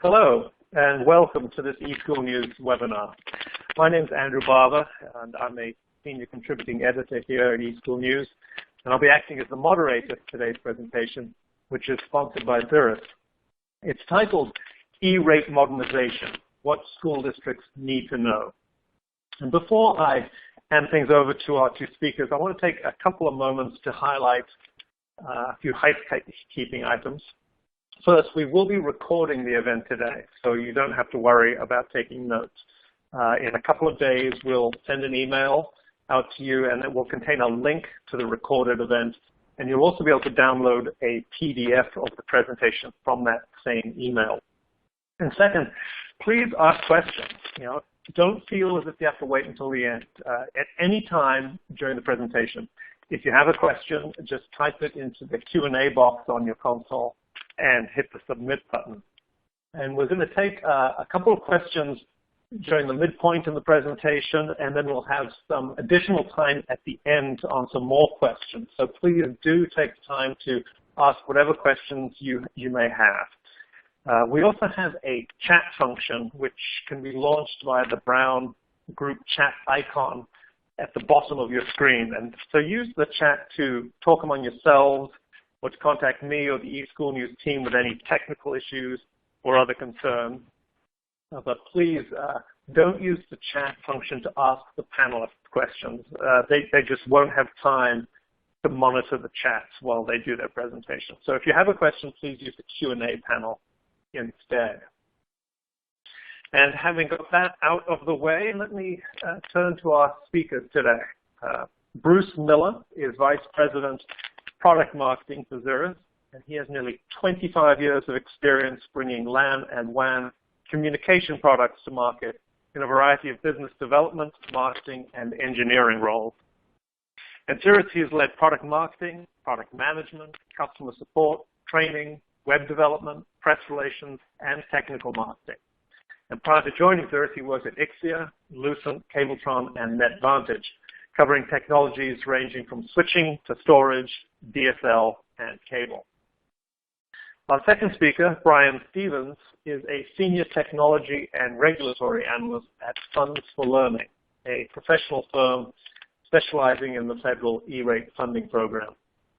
Hello, and welcome to this eSchool News webinar. My name is Andrew Barber, and I'm a senior contributing editor here at eSchool News, and I'll be acting as the moderator for today's presentation, which is sponsored by Xeris. It's titled E-Rate Modernization, What School Districts Need to Know. And before I hand things over to our two speakers, I want to take a couple of moments to highlight a few housekeeping items. First, we will be recording the event today, so you don't have to worry about taking notes. In a couple of days, we'll send an email out to you, and it will contain a link to the recorded event, and you'll also be able to download a PDF of the presentation from that same email. And second, please ask questions. Don't feel as if you have to wait until the end. At any time during the presentation, if you have a question, just type it into the Q&A box on your console and hit the submit button. And we're going to take a couple of questions during the midpoint in the presentation, and then we'll have some additional time at the end on some more questions. So please do take the time to ask whatever questions you may have. We also have a chat function which can be launched via the brown group chat icon at the bottom of your screen. And so use the chat to talk among yourselves, or to contact me or the eSchool News team with any technical issues or other concerns. But please don't use the chat function to ask the panelists questions. They just won't have time to monitor the chats while they do their presentation. So if you have a question, please use the Q&A panel instead. And having got that out of the way, let me turn to our speakers today. Bruce Miller is Vice President Product Marketing for Xeris, and he has nearly 25 years of experience bringing LAN and WAN communication products to market in a variety of business development, marketing, and engineering roles. At Xeris, he has led product marketing, product management, customer support, training, web development, press relations, and technical marketing. And prior to joining Xeris, he worked at Ixia, Lucent, Cabletron, and NetVantage, covering technologies ranging from switching to storage, DSL, and cable. Our second speaker, Brian Stevens, is a senior technology and regulatory analyst at Funds for Learning, a professional firm specializing in the federal E-Rate funding program.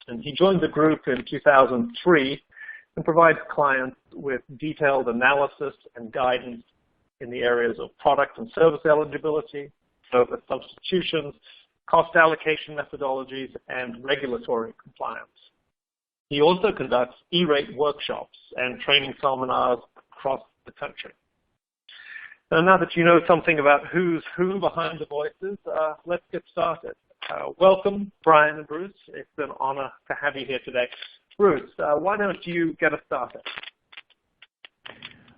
And he joined the group in 2003 and provides clients with detailed analysis and guidance in the areas of product and service eligibility, service substitutions, cost allocation methodologies, and regulatory compliance. He also conducts E-Rate workshops and training seminars across the country. And now that you know something about who's who behind the voices, let's get started. Welcome, Brian and Bruce. It's an honor to have you here today. Bruce, why don't you get us started?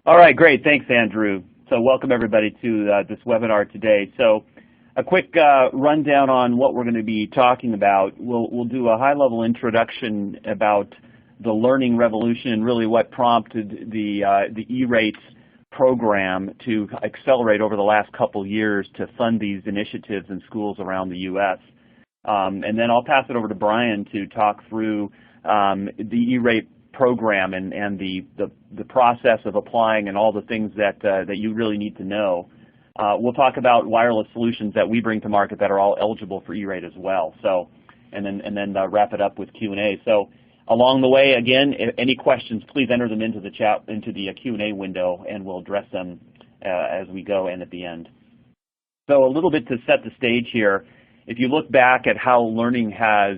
All right, great. Thanks, Andrew. So welcome, everybody, to this webinar today. So a quick rundown on what we're going to be talking about. We'll do a high-level introduction about the learning revolution and really what prompted the E-Rate program to accelerate over the last couple years to fund these initiatives in schools around the U.S. And then I'll pass it over to Brian to talk through the E-Rate program and the process of applying and all the things that you really need to know. We'll talk about wireless solutions that we bring to market that are all eligible for E-Rate as well. So, and then wrap it up with Q&A. So, along the way, again, if any questions, please enter them into the chat, into the Q&A window, and we'll address them as we go and at the end. So, a little bit to set the stage here. If you look back at how learning has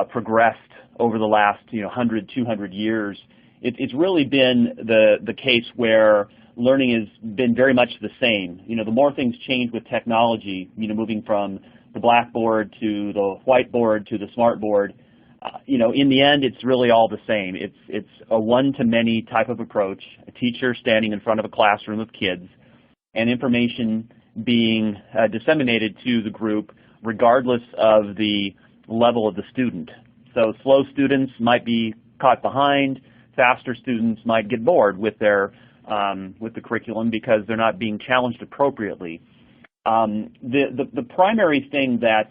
progressed over the last 100, 200 years, it's really been the case where learning has been very much the same. The more things change with technology, moving from the blackboard to the whiteboard to the smartboard, in the end, it's really all the same. It's a one-to-many type of approach, a teacher standing in front of a classroom of kids, and information being disseminated to the group regardless of the level of the student. So slow students might be caught behind, faster students might get bored with their with the curriculum because they're not being challenged appropriately. The primary thing that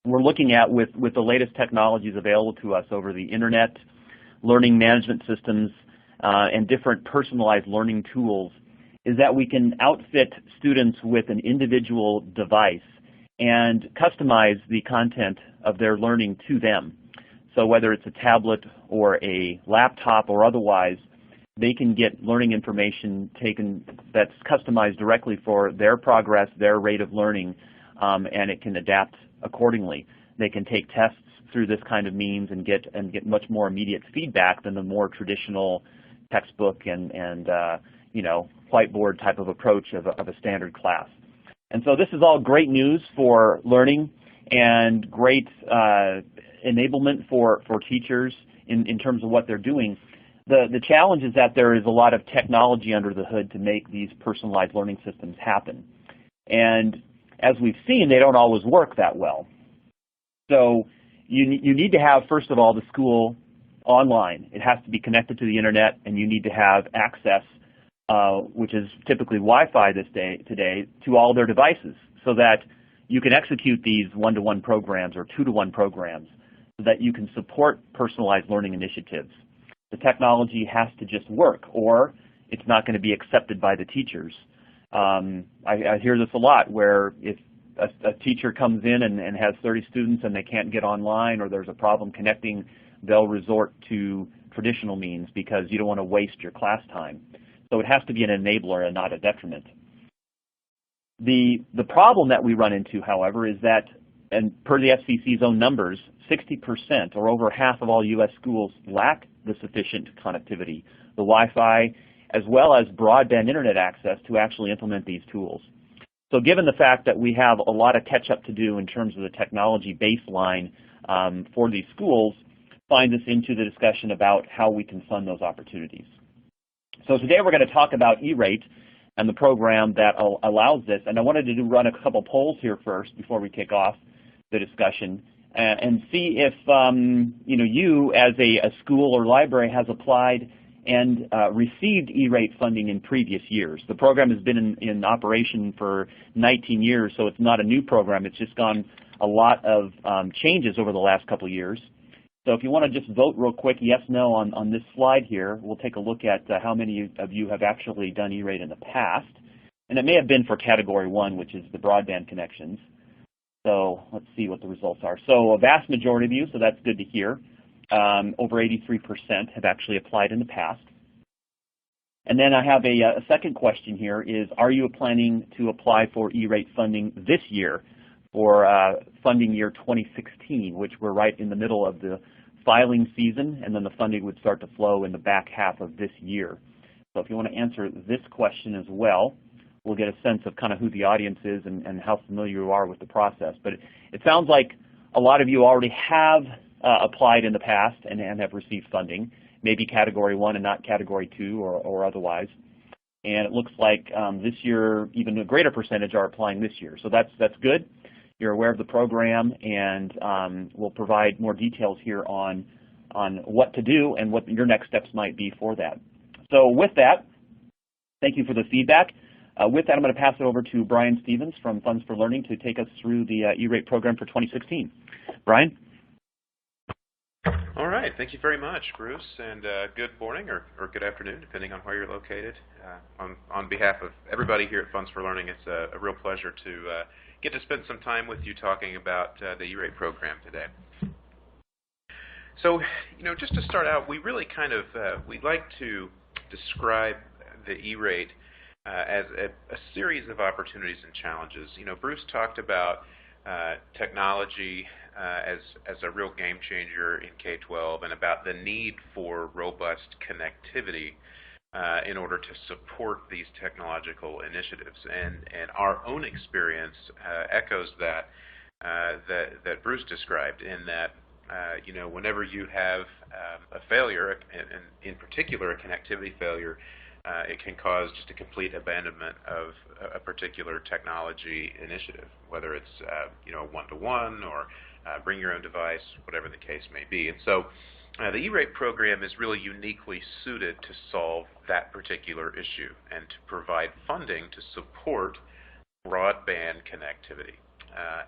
we're looking at with the latest technologies available to us over the internet, learning management systems, and different personalized learning tools is that we can outfit students with an individual device and customize the content of their learning to them. So whether it's a tablet or a laptop or otherwise, they can get learning information taken that's customized directly for their progress, their rate of learning, and it can adapt accordingly. They can take tests through this kind of means and get much more immediate feedback than the more traditional textbook and whiteboard type of approach of a standard class. And so this is all great news for learning and great enablement for teachers in terms of what they're doing. The challenge is that there is a lot of technology under the hood to make these personalized learning systems happen. And as we've seen, they don't always work that well. So you need to have, first of all, the school online. It has to be connected to the internet, and you need to have access, which is typically Wi-Fi today, to all their devices so that you can execute these one-to-one programs or two-to-one programs so that you can support personalized learning initiatives. The technology has to just work, or it's not going to be accepted by the teachers. I hear this a lot, where if a teacher comes in and has 30 students and they can't get online, or there's a problem connecting, they'll resort to traditional means because you don't want to waste your class time. So it has to be an enabler and not a detriment. The problem that we run into, however, is that, and per the FCC's own numbers, 60% or over half of all U.S. schools lack the sufficient connectivity, the Wi-Fi, as well as broadband internet access to actually implement these tools. So given the fact that we have a lot of catch-up to do in terms of the technology baseline for these schools, finds us into the discussion about how we can fund those opportunities. So today we're going to talk about Erate and the program that allows this. And I wanted to run a couple polls here first before we kick off the discussion and see if you as a school or library has applied and received Erate funding in previous years. The program has been in operation for 19 years, so it's not a new program. It's just gone a lot of changes over the last couple of years. So if you want to just vote real quick, yes, no, on this slide here, we'll take a look at how many of you have actually done Erate in the past. And it may have been for Category 1, which is the broadband connections. So let's see what the results are. So a vast majority of you, so that's good to hear. Over 83% have actually applied in the past. And then I have a second question here is, are you planning to apply for Erate funding this year for funding year 2016, which we're right in the middle of the filing season, and then the funding would start to flow in the back half of this year. So if you want to answer this question as well, we'll get a sense of kind of who the audience is and how familiar you are with the process. But it sounds like a lot of you already have applied in the past and have received funding, maybe Category 1 and not Category 2 or otherwise. And it looks like this year, even a greater percentage are applying this year. So that's good. You're aware of the program, and we'll provide more details here on what to do and what your next steps might be for that. So with that, thank you for the feedback. With that, I'm going to pass it over to Brian Stevens from Funds for Learning to take us through the Erate program for 2016. Brian? All right. Thank you very much, Bruce, and good morning or good afternoon, depending on where you're located. On behalf of everybody here at Funds for Learning, it's a real pleasure to get to spend some time with you talking about the Erate program today. So, just to start out, we really we'd like to describe the Erate as a series of opportunities and challenges. Bruce talked about technology as a real game changer in K-12 and about the need for robust connectivity in order to support these technological initiatives. And our own experience echoes that Bruce described, in that whenever you have a failure, and in particular a connectivity failure, it can cause just a complete abandonment of a particular technology initiative, whether it's one-to-one or bring your own device, whatever the case may be. And so the Erate program is really uniquely suited to solve that particular issue and to provide funding to support broadband connectivity.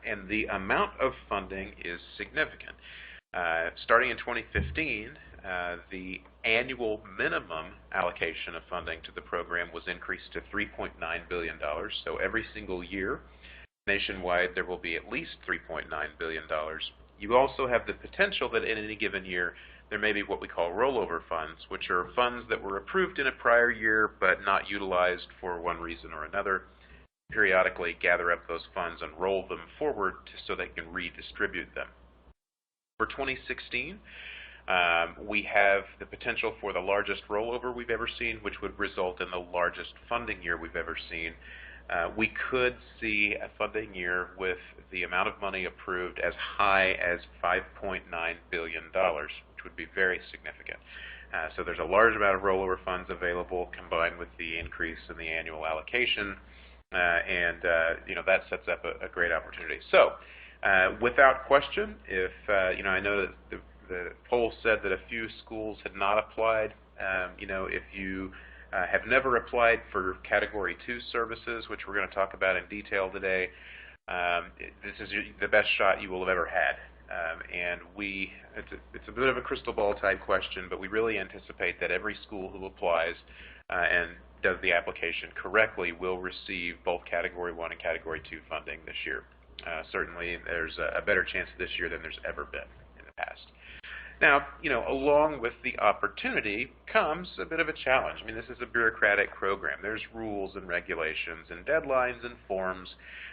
And the amount of funding is significant. Starting in 2015, the annual minimum allocation of funding to the program was increased to $3.9 billion. So every single year, nationwide, there will be at least $3.9 billion. You also have the potential that in any given year, there may be what we call rollover funds, which are funds that were approved in a prior year but not utilized for one reason or another. Periodically gather up those funds and roll them forward so they can redistribute them. For 2016, we have the potential for the largest rollover we've ever seen, which would result in the largest funding year we've ever seen. We could see a funding year with the amount of money approved as high as $5.9 billion, which would be very significant. So there's a large amount of rollover funds available combined with the increase in the annual allocation, and that sets up a great opportunity. So without question, if I know that the poll said that a few schools had not applied. If you have never applied for Category 2 services, which we're going to talk about in detail today, this is the best shot you will have ever had. And it's a bit of a crystal ball type question, but we really anticipate that every school who applies and does the application correctly will receive both Category 1 and Category 2 funding this year. Certainly, there's a better chance this year than there's ever been in the past. Now, along with the opportunity comes a bit of a challenge. I mean, this is a bureaucratic program. There's rules and regulations and deadlines and forms,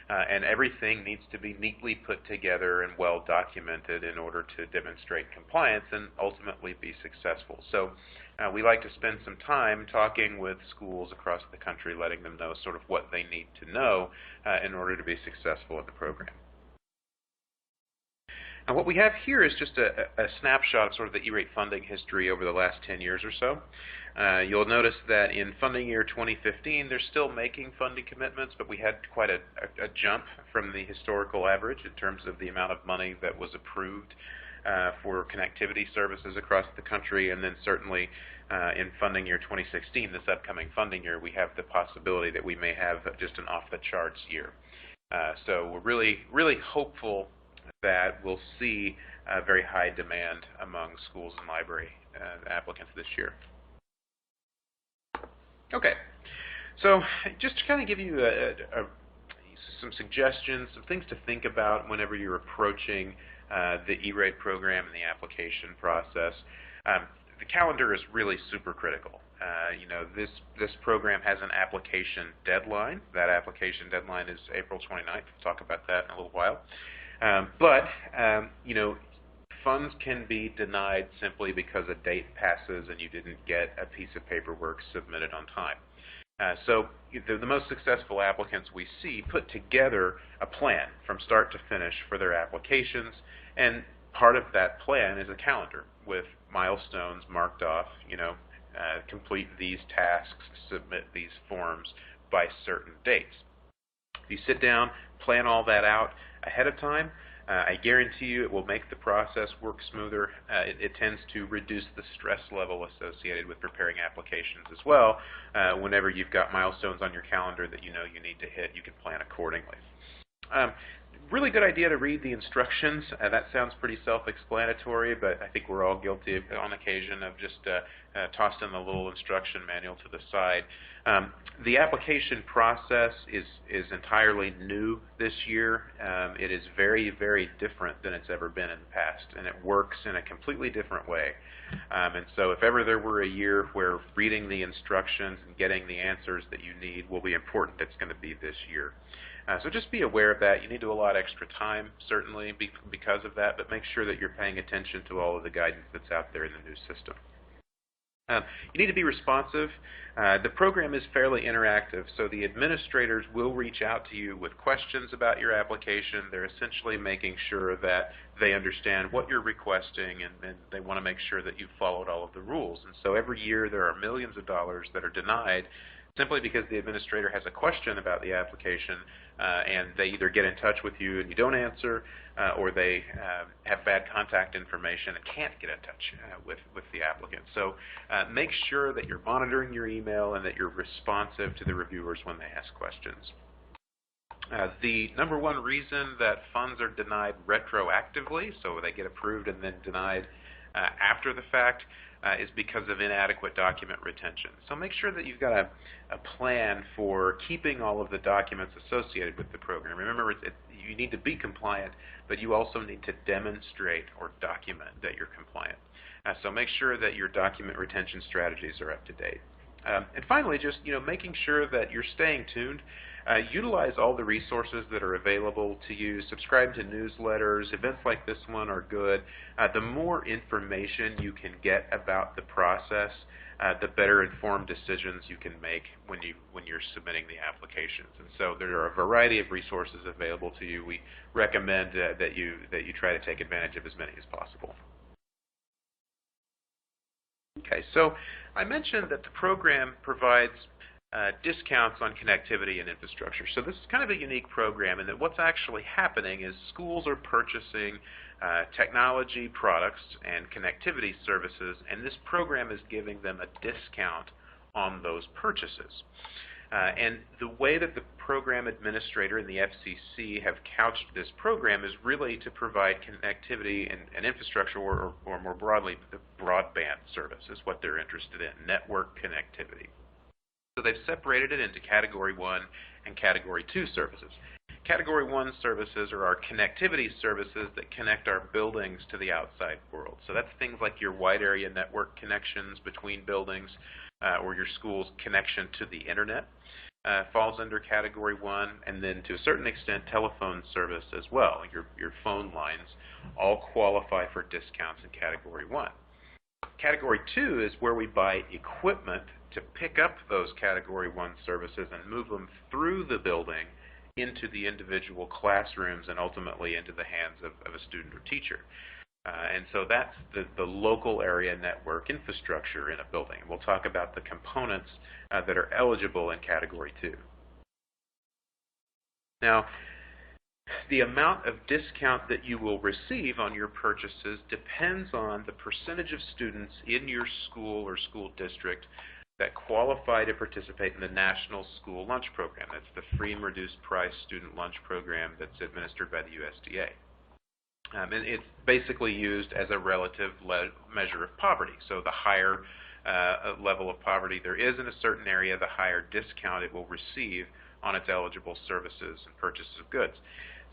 and everything needs to be neatly put together and well documented in order to demonstrate compliance and ultimately be successful. So we like to spend some time talking with schools across the country, letting them know sort of what they need to know in order to be successful in the program. Now, what we have here is just a snapshot of sort of the E-rate funding history over the last 10 years or so. You'll notice that in funding year 2015, they're still making funding commitments, but we had quite a jump from the historical average in terms of the amount of money that was approved for connectivity services across the country. And then certainly in funding year 2016, this upcoming funding year, we have the possibility that we may have just an off-the-charts year. So we're really, really hopeful that we'll see very high demand among schools and library applicants this year. Okay, so just to kind of give you some suggestions, some things to think about whenever you're approaching the E-rate program and the application process. The calendar is really super critical. This program has an application deadline. That application deadline is April 29th. We'll talk about that in a little while. But funds can be denied simply because a date passes and you didn't get a piece of paperwork submitted on time. So the most successful applicants we see put together a plan from start to finish for their applications, and part of that plan is a calendar with milestones marked off, complete these tasks, submit these forms by certain dates. If you sit down, plan all that out ahead of time, I guarantee you it will make the process work smoother. It tends to reduce the stress level associated with preparing applications as well. Whenever you've got milestones on your calendar that you know you need to hit, you can plan accordingly. Really good idea to read the instructions. That sounds pretty self-explanatory, but I think we're all guilty on occasion of just tossing the little instruction manual to the side. The application process is entirely new this year. It is very, very different than it's ever been in the past, and it works in a completely different way. And so if ever there were a year where reading the instructions and getting the answers that you need will be important, it's going to be this year. So just be aware of that. You need to allot extra time, certainly, because of that, but make sure that you're paying attention to all of the guidance that's out there in the new system. You need to be responsive. The program is fairly interactive, so the administrators will reach out to you with questions about your application. They're essentially making sure that they understand what you're requesting, and they want to make sure that you've followed all of the rules. And so every year there are millions of dollars that are denied simply because the administrator has a question about the application, and they either get in touch with you and you don't answer, or they have bad contact information and can't get in touch with the applicant. So make sure that you're monitoring your email and that you're responsive to the reviewers when they ask questions. The number one reason that funds are denied retroactively, so they get approved and then denied after the fact is because of inadequate document retention. So make sure that you've got a plan for keeping all of the documents associated with the program. Remember, you need to be compliant, but you also need to demonstrate or document that you're compliant. So make sure that your document retention strategies are up to date. And finally, just making sure that you're staying tuned. Utilize all the resources that are available to you. Subscribe to newsletters. Events like this one are good. The more information you can get about the process, the better informed decisions you can make when you're submitting the applications. And so there are a variety of resources available to you. We recommend that you try to take advantage of as many as possible. Okay, so I mentioned that the program provides discounts on connectivity and infrastructure. So this is kind of a unique program in that what's actually happening is schools are purchasing technology products and connectivity services, and this program is giving them a discount on those purchases. And the way that the program administrator and the FCC have couched this program is really to provide connectivity and infrastructure, or more broadly, the broadband service is what they're interested in, network connectivity. So they've separated it into Category 1 and Category 2 services. Category 1 services are our connectivity services that connect our buildings to the outside world. So that's things like your wide area network connections between buildings or your school's connection to the internet. Falls under Category 1, and then to a certain extent telephone service as well. Your phone lines all qualify for discounts in Category 1. Category 2 is where we buy equipment to pick up those Category 1 services and move them through the building into the individual classrooms and ultimately into the hands of a student or teacher. And so that's the local area network infrastructure in a building. We'll talk about the components that are eligible in Category 2. Now, the amount of discount that you will receive on your purchases depends on the percentage of students in your school or school district that qualify to participate in the National School Lunch Program. That's the free and reduced price student lunch program that's administered by the USDA. And it's basically used as a relative measure of poverty. So the higher level of poverty there is in a certain area, the higher discount it will receive on its eligible services and purchases of goods.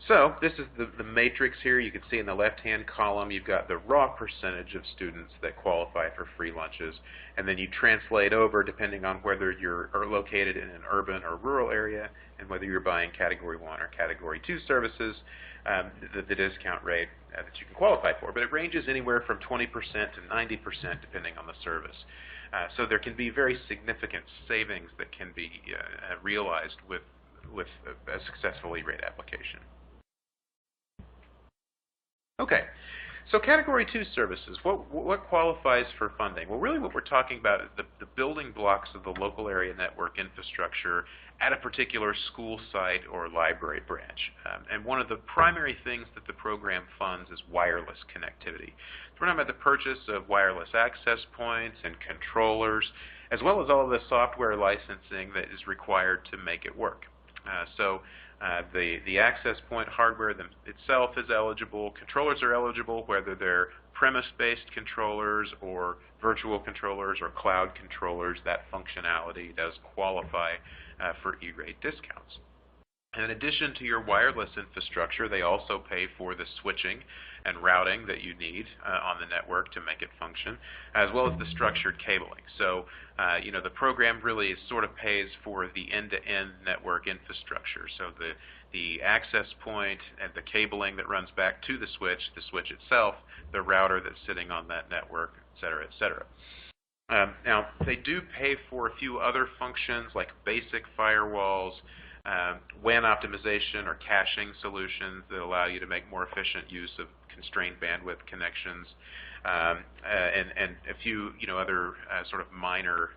So this is the matrix here. You can see in the left-hand column you've got the raw percentage of students that qualify for free lunches, and then you translate over depending on whether you're located in an urban or rural area and whether you're buying Category 1 or Category 2 services, the discount rate that you can qualify for. But it ranges anywhere from 20% to 90% depending on the service. So there can be very significant savings that can be realized with a successful E-rate application. Okay, so Category 2 services, what qualifies for funding? Well, really what we're talking about is the building blocks of the local area network infrastructure at a particular school site or library branch. And one of the primary things that the program funds is wireless connectivity. So we're talking about the purchase of wireless access points and controllers, as well as all of the software licensing that is required to make it work. The access point hardware itself is eligible. Controllers are eligible, whether they're premise-based controllers or virtual controllers or cloud controllers. That functionality does qualify for E-rate discounts. And in addition to your wireless infrastructure, they also pay for the switching and routing that you need on the network to make it function, as well as the structured cabling. So, the program really sort of pays for the end-to-end network infrastructure. So the access point and the cabling that runs back to the switch itself, the router that's sitting on that network, et cetera, et cetera. Now, they do pay for a few other functions like basic firewalls, WAN optimization or caching solutions that allow you to make more efficient use of constrained bandwidth connections, and a few other sort of minor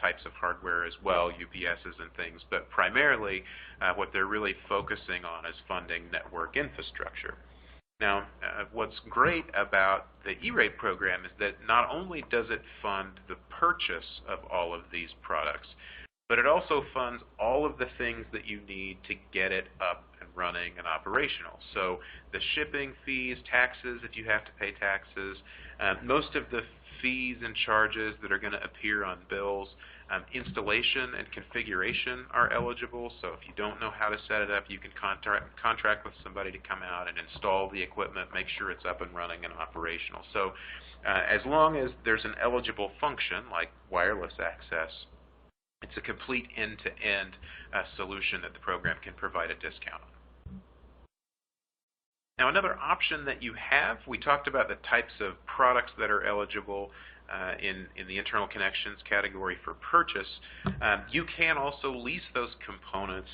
types of hardware as well, UPSs and things. But primarily, what they're really focusing on is funding network infrastructure. Now, what's great about the E-rate program is that not only does it fund the purchase of all of these products, but it also funds all of the things that you need to get it up and running and operational. So the shipping fees, taxes, if you have to pay taxes, most of the fees and charges that are going to appear on bills, installation and configuration are eligible. So if you don't know how to set it up, you can contract with somebody to come out and install the equipment, make sure it's up and running and operational. So as long as there's an eligible function like wireless access, it's a complete end-to-end solution that the program can provide a discount on. Now, another option that you have, we talked about the types of products that are eligible in the internal connections category for purchase. You can also lease those components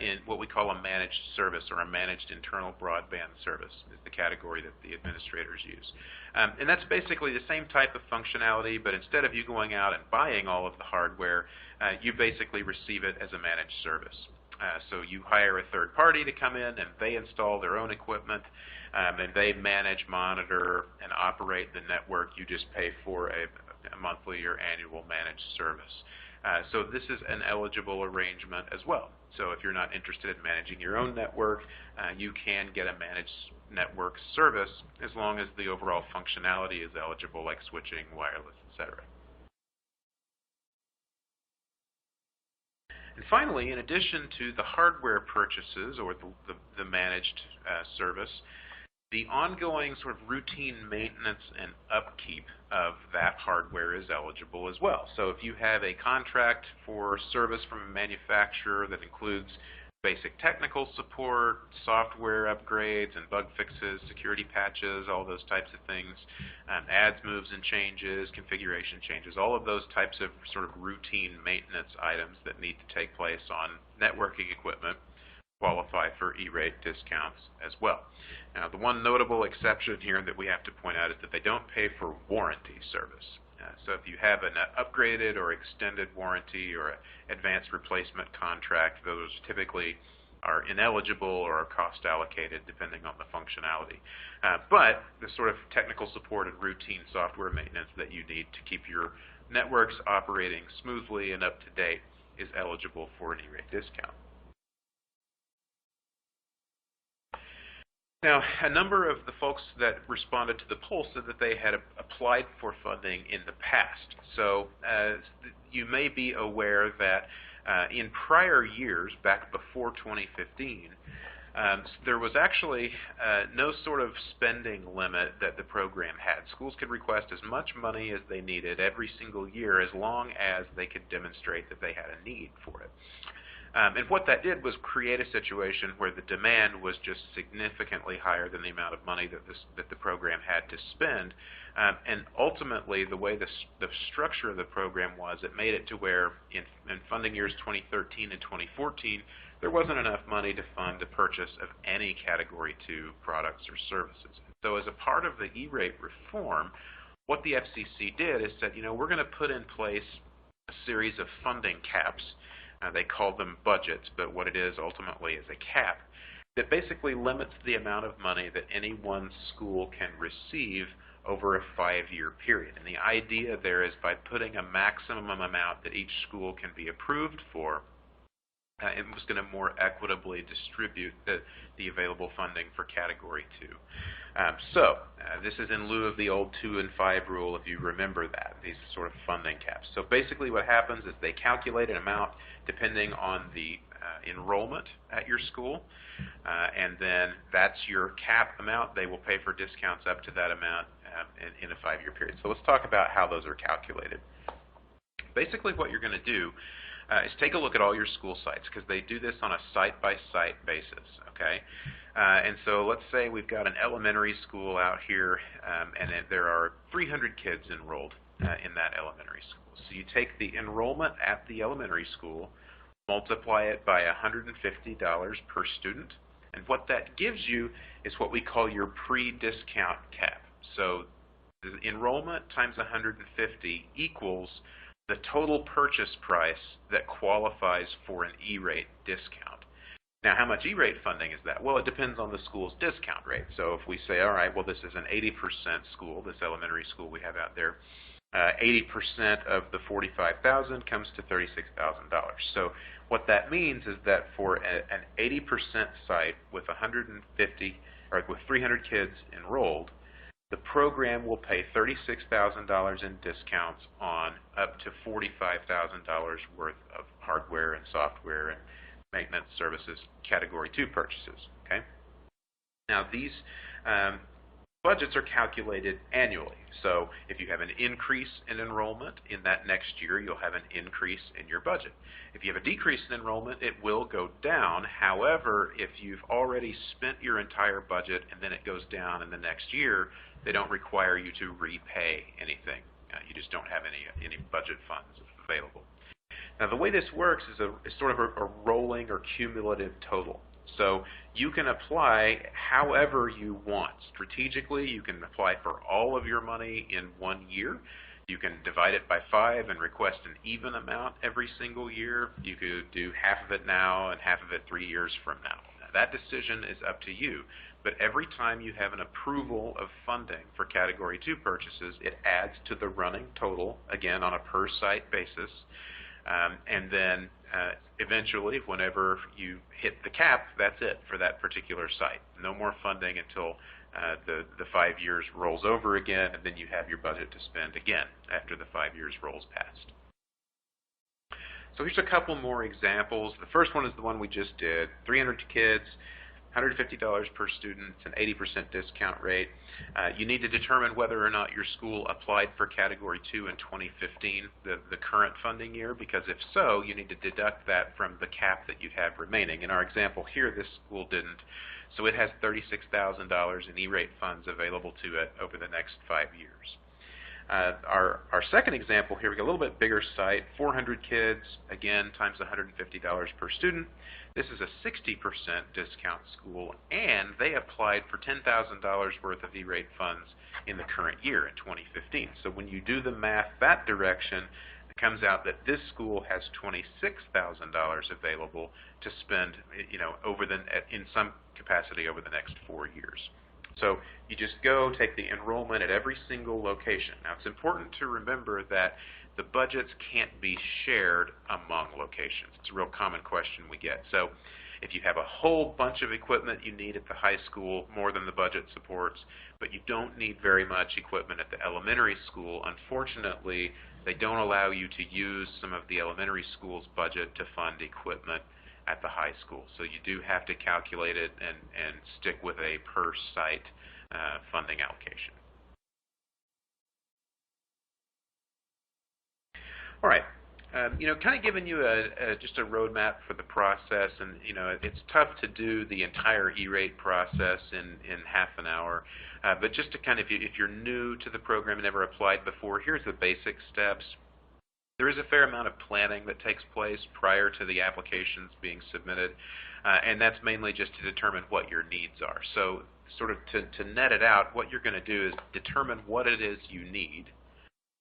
in what we call a managed service, or a managed internal broadband service is the category that the administrators use. And that's basically the same type of functionality, but instead of you going out and buying all of the hardware, you basically receive it as a managed service. So you hire a third party to come in, and they install their own equipment, and they manage, monitor, and operate the network. You just pay for a monthly or annual managed service. So this is an eligible arrangement as well. So if you're not interested in managing your own network, you can get a managed network service as long as the overall functionality is eligible, like switching, wireless, etc. And finally, in addition to the hardware purchases or the managed service, the ongoing sort of routine maintenance and upkeep of that hardware is eligible as well. So if you have a contract for service from a manufacturer that includes basic technical support, software upgrades and bug fixes, security patches, all those types of things, adds, moves and changes, configuration changes, all of those types of sort of routine maintenance items that need to take place on networking equipment qualify for E-rate discounts as well. Now, the one notable exception here that we have to point out is that they don't pay for warranty service. So if you have an upgraded or extended warranty or an advanced replacement contract, those typically are ineligible or are cost allocated depending on the functionality. But the sort of technical support and routine software maintenance that you need to keep your networks operating smoothly and up to date is eligible for an E-rate discount. Now, a number of the folks that responded to the poll said that they had applied for funding in the past. So you may be aware that in prior years, back before 2015, there was actually no sort of spending limit that the program had. Schools could request as much money as they needed every single year as long as they could demonstrate that they had a need for it. And what that did was create a situation where the demand was just significantly higher than the amount of money that the program had to spend. And ultimately, the way the structure of the program was, it made it to where in funding years 2013 and 2014, there wasn't enough money to fund the purchase of any Category 2 products or services. So as a part of the E-rate reform, what the FCC did is said, you know, we're going to put in place a series of funding caps. They call them budgets, but what it is ultimately is a cap that basically limits the amount of money that any one school can receive over a 5-year period. And the idea there is by putting a maximum amount that each school can be approved for, it was going to more equitably distribute the available funding for Category 2. This is in lieu of the old 2 and 5 rule, if you remember that, these sort of funding caps. So basically what happens is they calculate an amount depending on the enrollment at your school, and then that's your cap amount. They will pay for discounts up to that amount in a 5-year period. So let's talk about how those are calculated. Basically what you're going to do is take a look at all your school sites, because they do this on a site-by-site basis, okay? And so let's say we've got an elementary school out here, and there are 300 kids enrolled in that elementary school. So you take the enrollment at the elementary school, multiply it by $150 per student, and what that gives you is what we call your pre-discount cap. So the enrollment times 150 equals the total purchase price that qualifies for an E-rate discount. Now, how much E-rate funding is that? Well, it depends on the school's discount rate. So if we say, all right, well, this is an 80% school, this elementary school we have out there, 80% of the $45,000 comes to $36,000. So what that means is that for an 80% site with 150 or with 300 kids enrolled, the program will pay $36,000 in discounts on up to $45,000 worth of hardware and software and maintenance services Category 2 purchases. Okay. Now these budgets are calculated annually. So if you have an increase in enrollment in that next year, you'll have an increase in your budget. If you have a decrease in enrollment, it will go down. However, if you've already spent your entire budget and then it goes down in the next year, they don't require you to repay anything. You just don't have any budget funds available. Now the way this works is sort of a rolling or cumulative total. So you can apply however you want. Strategically, you can apply for all of your money in 1 year. You can divide it by 5 and request an even amount every single year. You could do half of it now and half of it 3 years from now. Now that decision is up to you. But every time you have an approval of funding for Category 2 purchases, it adds to the running total, again, on a per-site basis. And then eventually, whenever you hit the cap, that's it for that particular site. No more funding until the 5 years rolls over again, and then you have your budget to spend again after the 5 years rolls past. So here's a couple more examples. The first one is the one we just did. 300 kids, $150 per student, it's an 80% discount rate. You need to determine whether or not your school applied for Category 2 in 2015, the current funding year, because if so, you need to deduct that from the cap that you have remaining. In our example here, this school didn't, so it has $36,000 in E-rate funds available to it over the next 5 years. Our second example here, we got a little bit bigger site, 400 kids, again, times $150 per student. This is a 60% discount school, and they applied for $10,000 worth of E-rate funds in the current year, in 2015. So when you do the math that direction, it comes out that this school has $26,000 available to spend, in some capacity over the next 4 years. So you just go take the enrollment at every single location. Now it's important to remember that the budgets can't be shared among locations. It's a real common question we get. So if you have a whole bunch of equipment you need at the high school, more than the budget supports, but you don't need very much equipment at the elementary school, unfortunately they don't allow you to use some of the elementary school's budget to fund equipment at the high school. So you do have to calculate it and stick with a per site funding allocation. All right, kind of giving you just a roadmap for the process, and it's tough to do the entire E-rate process in half an hour, but just to kind of, if you're new to the program and never applied before, here's the basic steps. There is a fair amount of planning that takes place prior to the applications being submitted, and that's mainly just to determine what your needs are. So sort of to net it out, what you're going to do is determine what it is you need.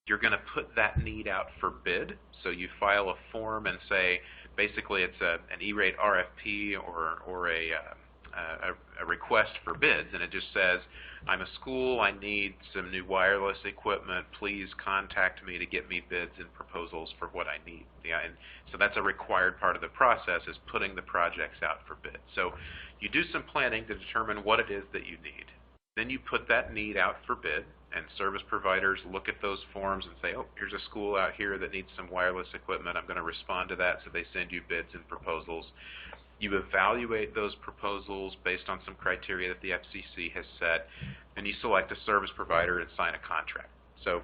You're going to put that need out for bid. So you file a form and say, basically it's an E-rate RFP or a request for bids, and it just says, I'm a school, I need some new wireless equipment, please contact me to get me bids and proposals for what I need. Yeah, and so that's a required part of the process, is putting the projects out for bid. So you do some planning to determine what it is that you need. Then you put that need out for bid, and service providers look at those forms and say, oh, here's a school out here that needs some wireless equipment, I'm going to respond to that, so they send you bids and proposals. You evaluate those proposals based on some criteria that the FCC has set, and you select a service provider and sign a contract. So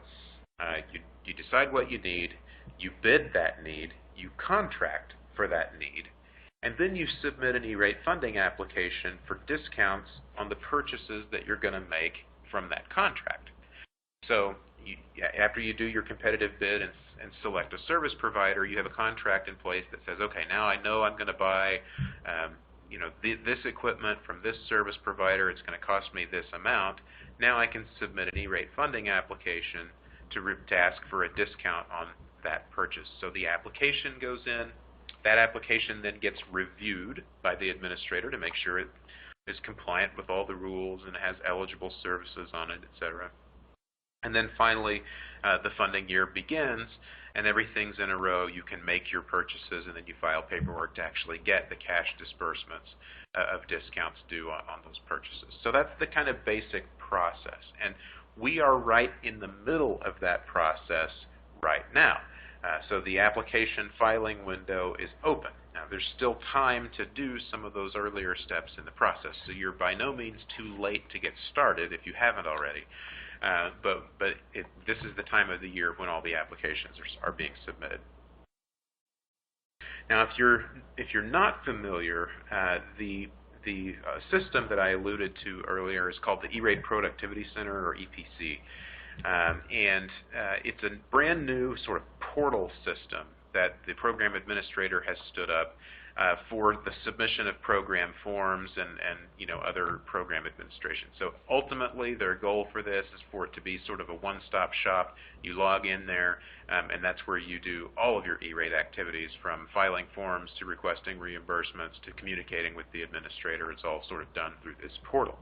you decide what you need, you bid that need, you contract for that need, and then you submit an E-rate funding application for discounts on the purchases that you're going to make from that contract. So after you do your competitive bid and select a service provider, you have a contract in place that says, okay, now I know I'm going to buy this equipment from this service provider, it's going to cost me this amount. Now I can submit an E-rate funding application to ask for a discount on that purchase. So the application goes in, that application then gets reviewed by the administrator to make sure it is compliant with all the rules and has eligible services on it, etc. And then finally, the funding year begins and everything's in a row, you can make your purchases and then you file paperwork to actually get the cash disbursements of discounts due on those purchases. So that's the kind of basic process. And we are right in the middle of that process right now. So the application filing window is open. Now there's still time to do some of those earlier steps in the process. So you're by no means too late to get started if you haven't already. This is the time of the year when all the applications are being submitted. Now, if you're not familiar, the system that I alluded to earlier is called the Erate Productivity Center, or EPC, and it's a brand new sort of portal system that the program administrator has stood up for the submission of program forms and other program administration. So ultimately, their goal for this is for it to be sort of a one-stop shop. You log in there, and that's where you do all of your E-rate activities, from filing forms to requesting reimbursements to communicating with the administrator. It's all sort of done through this portal.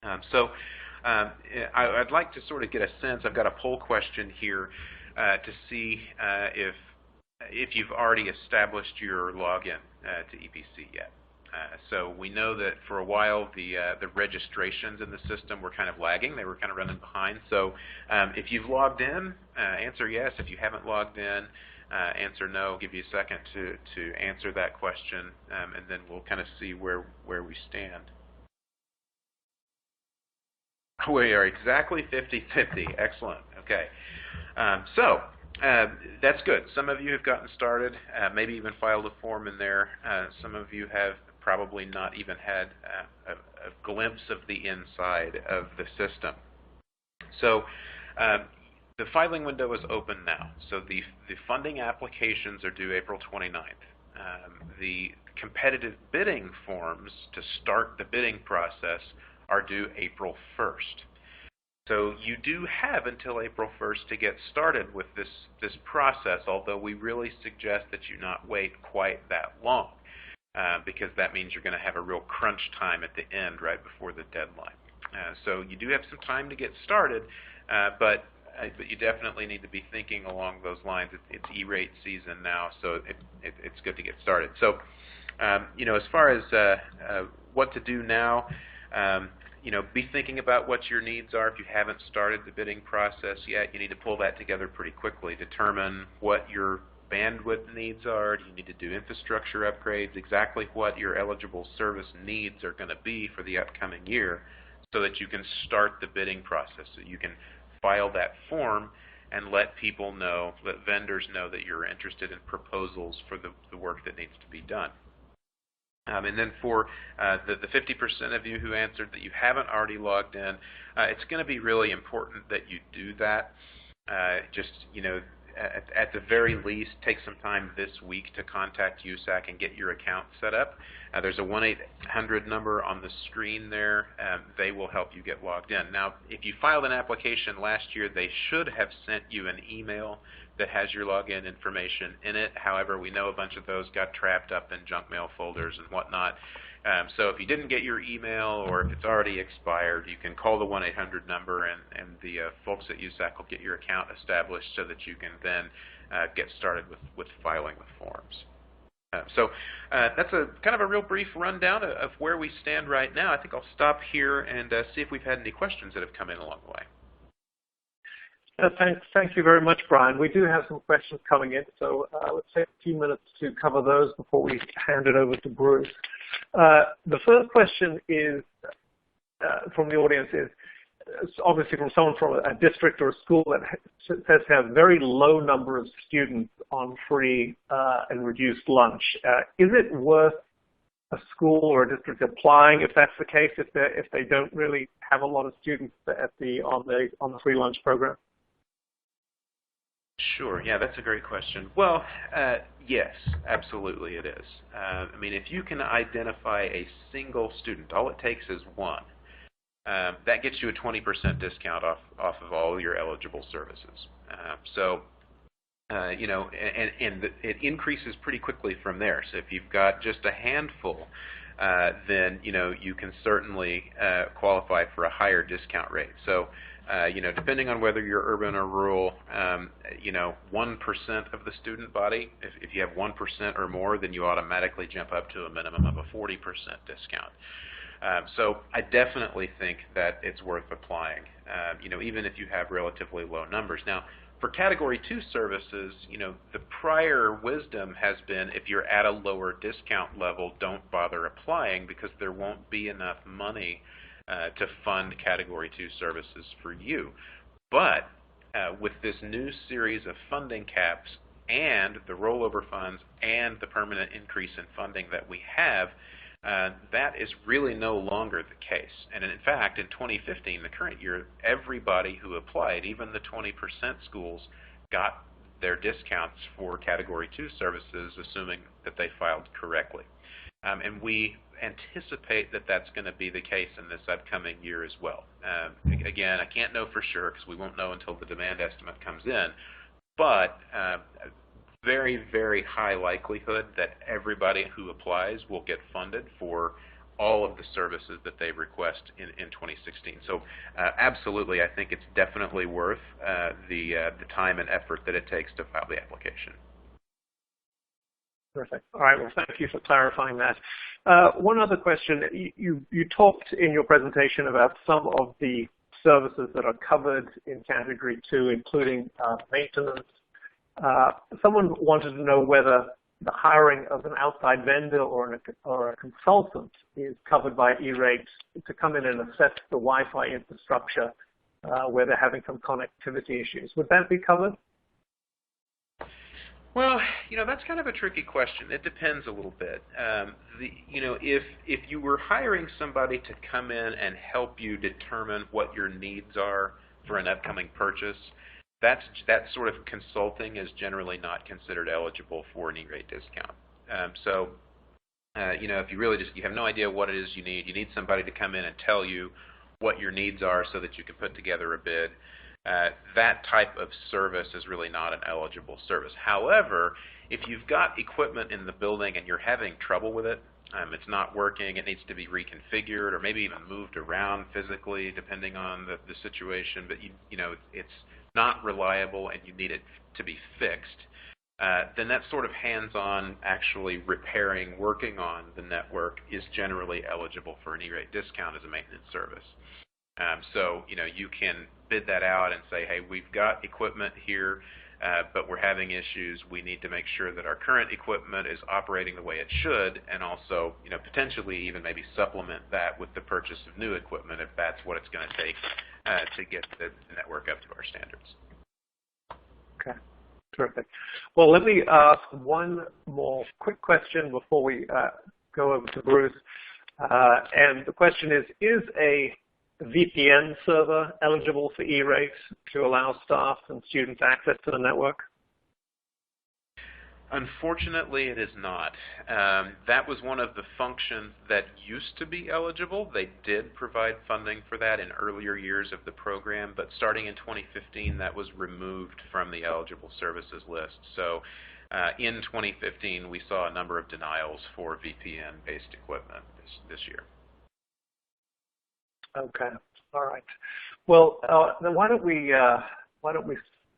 I'd like to sort of get a sense. I've got a poll question here to see if you've already established your login to EPC yet. So we know that for a while the registrations in the system were kind of lagging. They were kind of running behind. So if you've logged in, answer yes. If you haven't logged in, answer no. I'll give you a second to answer that question, and then we'll kind of see where we stand. We are exactly 50-50. Excellent. Okay. That's good. Some of you have gotten started, maybe even filed a form in there. Some of you have probably not even had a glimpse of the inside of the system. So the filing window is open now. So the funding applications are due April 29th. The competitive bidding forms to start the bidding process are due April 1st. So you do have until April 1st to get started with this process, although we really suggest that you not wait quite that long, because that means you're going to have a real crunch time at the end right before the deadline. So you do have some time to get started, but you definitely need to be thinking along those lines. It's E-rate season now, so it's good to get started. So as far as what to do now, be thinking about what your needs are. If you haven't started the bidding process yet, you need to pull that together pretty quickly. Determine what your bandwidth needs are. Do you need to do infrastructure upgrades? Exactly what your eligible service needs are going to be for the upcoming year, so that you can start the bidding process. So you can file that form and let people know, let vendors know that you're interested in proposals for the work that needs to be done. And then for the 50% of you who answered that you haven't already logged in, it's going to be really important that you do that. At the very least, take some time this week to contact USAC and get your account set up. There's a 1-800 number on the screen there. They will help you get logged in. Now, if you filed an application last year, they should have sent you an email that has your login information in it. However, we know a bunch of those got trapped up in junk mail folders and whatnot. So if you didn't get your email, or if it's already expired, you can call the 1-800 number, and the folks at USAC will get your account established so that you can then get started with filing the forms. So that's a kind of a real brief rundown of where we stand right now. I think I'll stop here and see if we've had any questions that have come in along the way. Thank you very much, Brian. We do have some questions coming in, so let's take a few minutes to cover those before we hand it over to Bruce. The first question is from the audience is obviously from someone from a district or a school that says to have very low number of students on free and reduced lunch. Is it worth a school or a district applying if that's the case, if they don't really have a lot of students on the free lunch program? Sure. Yeah, that's a great question. Well, yes, absolutely it is. I mean, if you can identify a single student, all it takes is one. That gets you a 20% discount off of all your eligible services. It increases pretty quickly from there. So if you've got just a handful, then you can certainly qualify for a higher discount rate. So Depending on whether you're urban or rural, 1% of the student body, if you have 1% or more, then you automatically jump up to a minimum of a 40% discount. So I definitely think that it's worth applying, even if you have relatively low numbers. Now, for Category 2 services, the prior wisdom has been if you're at a lower discount level, don't bother applying because there won't be enough money to fund Category 2 services for you. But with this new series of funding caps and the rollover funds and the permanent increase in funding that we have, that is really no longer the case. And in fact, in 2015, the current year, everybody who applied, even the 20% schools, got their discounts for Category 2 services, assuming that they filed correctly. And we anticipate that that's going to be the case in this upcoming year as well. Again, I can't know for sure because we won't know until the demand estimate comes in, but very, very high likelihood that everybody who applies will get funded for all of the services that they request in 2016. So absolutely, I think it's definitely worth the time and effort that it takes to file the application. Perfect. All right. Well, thank you for clarifying that. One other question. You talked in your presentation about some of the services that are covered in Category 2, including maintenance. Someone wanted to know whether the hiring of an outside vendor or a consultant is covered by E-Rate to come in and assess the Wi-Fi infrastructure where they're having some connectivity issues. Would that be covered? Well, that's kind of a tricky question. It depends a little bit. If you were hiring somebody to come in and help you determine what your needs are for an upcoming purchase, that sort of consulting is generally not considered eligible for an E-Rate discount. If you really you have no idea what it is you need somebody to come in and tell you what your needs are so that you can put together a bid. That type of service is really not an eligible service. However, if you've got equipment in the building and you're having trouble with it, it's not working, it needs to be reconfigured or maybe even moved around physically depending on the situation, but it's not reliable and you need it to be fixed, then that sort of hands-on actually repairing, working on the network is generally eligible for an E-Rate discount as a maintenance service. So you can bid that out and say, hey, we've got equipment here, but we're having issues. We need to make sure that our current equipment is operating the way it should, and also potentially even maybe supplement that with the purchase of new equipment if that's what it's going to take to get the network up to our standards. Okay, terrific. Well, let me ask one more quick question before we go over to Bruce. And the question is a VPN server eligible for E-Rate to allow staff and students access to the network? Unfortunately, it is not. That was one of the functions that used to be eligible. They did provide funding for that in earlier years of the program, but starting in 2015, that was removed from the eligible services list. So in 2015, we saw a number of denials for VPN-based equipment this year. Okay. All right. Well, then why don't we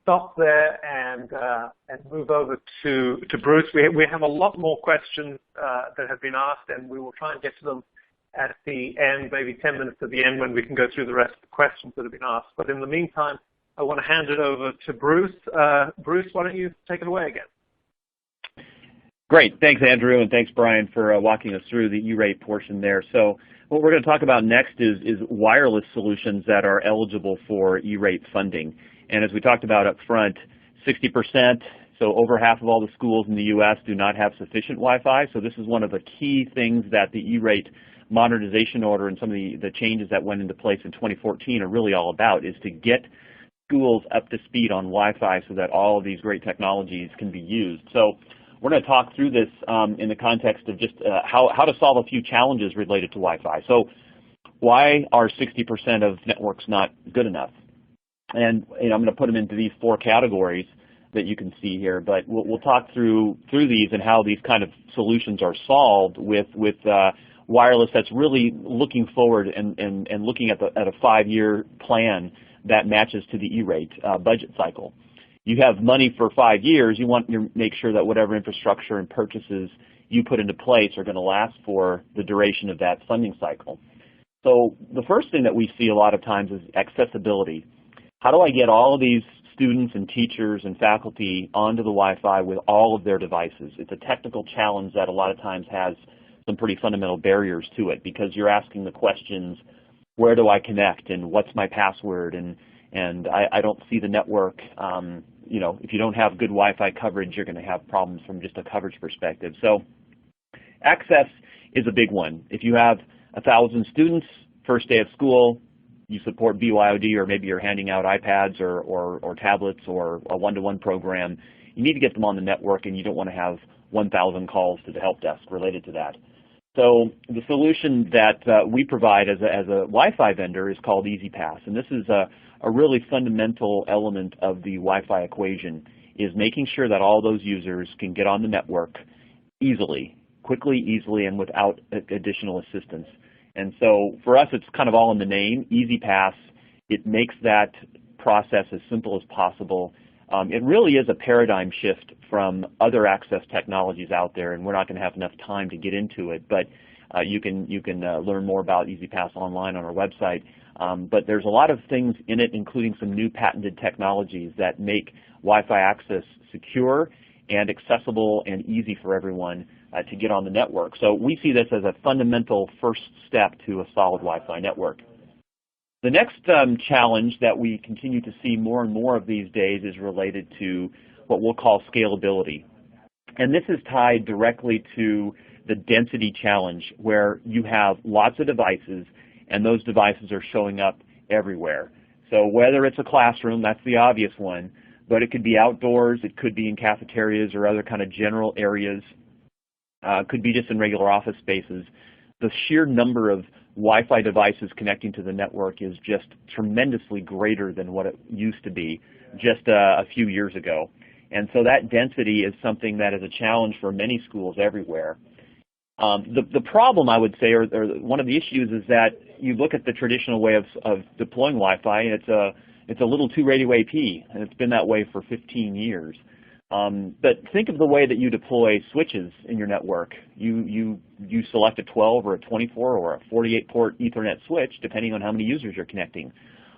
stop there and move over to Bruce. We have a lot more questions that have been asked, and we will try and get to them at the end, maybe 10 minutes at the end when we can go through the rest of the questions that have been asked. But in the meantime, I want to hand it over to Bruce. Bruce, why don't you take it away again? Great. Thanks, Andrew, and thanks, Brian, for walking us through the E-Rate portion there. So what we're going to talk about next is wireless solutions that are eligible for E-Rate funding. And as we talked about up front, 60%, so over half of all the schools in the U.S. do not have sufficient Wi-Fi. So this is one of the key things that the E-Rate modernization order and some of the changes that went into place in 2014 are really all about, is to get schools up to speed on Wi-Fi so that all of these great technologies can be used. So we're going to talk through this in the context of just how to solve a few challenges related to Wi-Fi. So why are 60% of networks not good enough? And I'm going to put them into these four categories that you can see here, but we'll talk through these and how these kind of solutions are solved with wireless that's really looking forward and looking at a 5-year plan that matches to the E-rate budget cycle. You have money for 5 years, you want to make sure that whatever infrastructure and purchases you put into place are going to last for the duration of that funding cycle. So the first thing that we see a lot of times is accessibility. How do I get all of these students and teachers and faculty onto the Wi-Fi with all of their devices? It's a technical challenge that a lot of times has some pretty fundamental barriers to it, because you're asking the questions, where do I connect and what's my password, and I don't see the network. You know, if you don't have good Wi-Fi coverage, you're going to have problems from just a coverage perspective. So access is a big one. If you have 1,000 students, first day of school, you support BYOD, or maybe you're handing out iPads or tablets or a one-to-one program, you need to get them on the network, and you don't want to have 1,000 calls to the help desk related to that. So the solution that we provide as a Wi-Fi vendor is called EZPass, and this is a really fundamental element of the Wi-Fi equation, is making sure that all those users can get on the network easily, quickly, easily, and without additional assistance. And so for us, it's kind of all in the name, EZPass. It makes that process as simple as possible. It really is a paradigm shift from other access technologies out there, and we're not going to have enough time to get into it, but you can learn more about EZPass online on our website. But there's a lot of things in it, including some new patented technologies that make Wi-Fi access secure and accessible and easy for everyone to get on the network. So we see this as a fundamental first step to a solid Wi-Fi network. The next challenge that we continue to see more and more of these days is related to what we'll call scalability. And this is tied directly to the density challenge, where you have lots of devices, and those devices are showing up everywhere. So whether it's a classroom, that's the obvious one, but it could be outdoors, it could be in cafeterias or other kind of general areas, could be just in regular office spaces. The sheer number of Wi-Fi devices connecting to the network is just tremendously greater than what it used to be just a few years ago. And so that density is something that is a challenge for many schools everywhere. The problem, I would say, or one of the issues, is that you look at the traditional way of deploying Wi-Fi, and it's a little 2 radio AP, and it's been that way for 15 years. But think of the way that you deploy switches in your network. You select a 12 or a 24 or a 48-port Ethernet switch, depending on how many users you're connecting,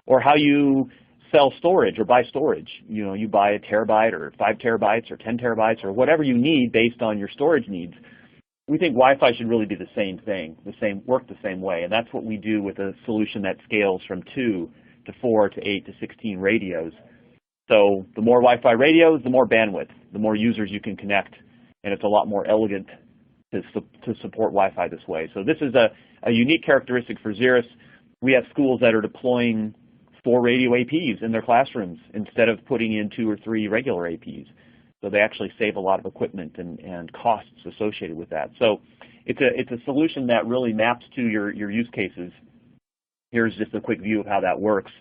or how you sell storage or buy storage. You know, you buy a terabyte or 5 terabytes or 10 terabytes or whatever you need based on your storage needs. We think Wi-Fi should really be the same thing, work the same way, and that's what we do with a solution that scales from 2 to 4 to 8 to 16 radios. So the more Wi-Fi radios, the more bandwidth, the more users you can connect, and it's a lot more elegant to support Wi-Fi this way. So this is a unique characteristic for Xeris. We have schools that are deploying 4 radio APs in their classrooms instead of putting in 2 or 3 regular APs. So they actually save a lot of equipment and costs associated with that. So it's a solution that really maps to your use cases. Here's just a quick view of how that works,